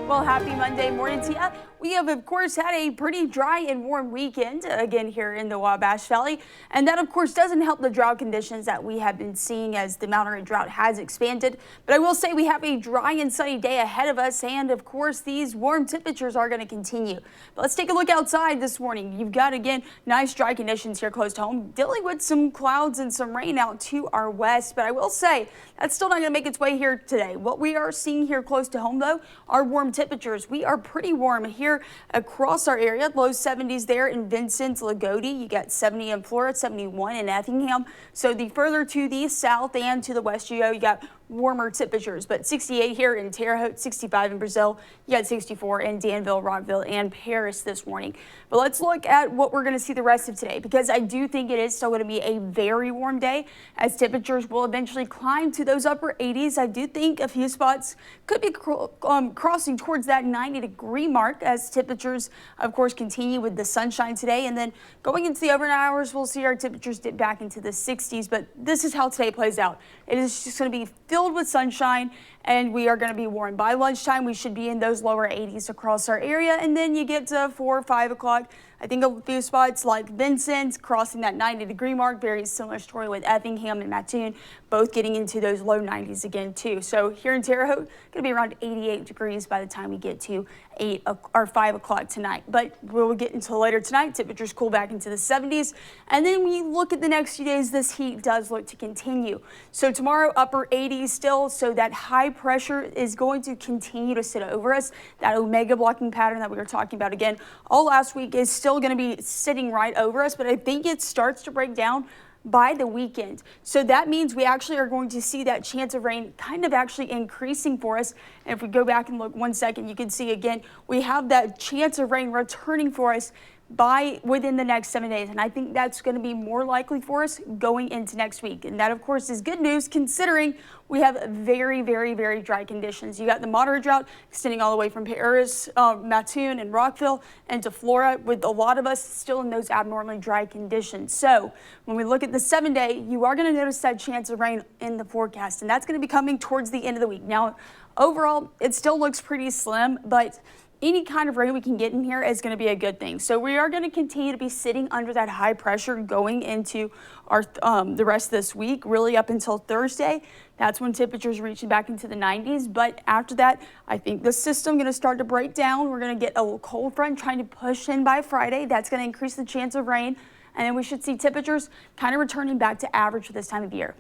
Well, happy Monday morning to you. We have, of course, had a pretty dry and warm weekend again here in the Wabash Valley. And that, of course, doesn't help the drought conditions that we have been seeing as the Mount Airy drought has expanded. But I will say we have a dry and sunny day ahead of us. And, of course, these warm temperatures are going to continue. But let's take a look outside this morning. You've got, again, nice dry conditions here close to home, dealing with some clouds and some rain out to our west. But I will say that's still not going to make its way here today. What we are seeing here close to home, though, are warm temperatures. We are pretty warm here across our area. Low 70s there in Vincent, Lagodi. You got 70 in Florida, 71 in Effingham. So the further to the south and to the west you go, you got warmer temperatures, but 68 here in Terre Haute, 65 in Brazil. You got 64 in Danville, Rockville, and Paris this morning. But let's look at what we're going to see the rest of today, because I do think it is still going to be a very warm day as temperatures will eventually climb to those upper 80s. I do think a few spots could be crossing towards that 90-degree mark as temperatures, of course, continue with the sunshine today. And then going into the overnight hours, we'll see our temperatures dip back into the 60s. But this is how today plays out. It is just going to be filled with sunshine, and we are going to be warm. By lunchtime, we should be in those lower 80s across our area, and then you get to 4 or 5 o'clock. I think a few spots like Vincent crossing that 90-degree mark, very similar story with Effingham and Mattoon, both getting into those low 90s again too. So here in Terre Haute, going to be around 88 degrees by the time we get to 8 or 5 o'clock tonight. But we'll get until later tonight. Temperatures cool back into the 70s. And then when you look at the next few days, this heat does look to continue. So tomorrow, upper 80s still. So that high pressure is going to continue to sit over us. That omega blocking pattern that we were talking about again all last week is still going to be sitting right over us. But I think it starts to break down by the weekend. So that means we actually are going to see that chance of rain kind of actually increasing for us. And if we go back and look 1 second, you can see again, we have that chance of rain returning for us within the next 7 days. And I think that's going to be more likely for us going into next week. And that, of course, is good news considering we have very, very, very dry conditions. You got the moderate drought extending all the way from Paris, Mattoon, and Rockville into Florida, with a lot of us still in those abnormally dry conditions. So when we look at the 7-day, you are going to notice that chance of rain in the forecast, and that's going to be coming towards the end of the week. Now, overall, it still looks pretty slim, but any kind of rain we can get in here is going to be a good thing. So we are going to continue to be sitting under that high pressure going into our the rest of this week, really up until Thursday. That's when temperatures reaching back into the 90s. But after that, I think the system going to start to break down. We're going to get a cold front trying to push in by Friday. That's going to increase the chance of rain. And then we should see temperatures kind of returning back to average for this time of year.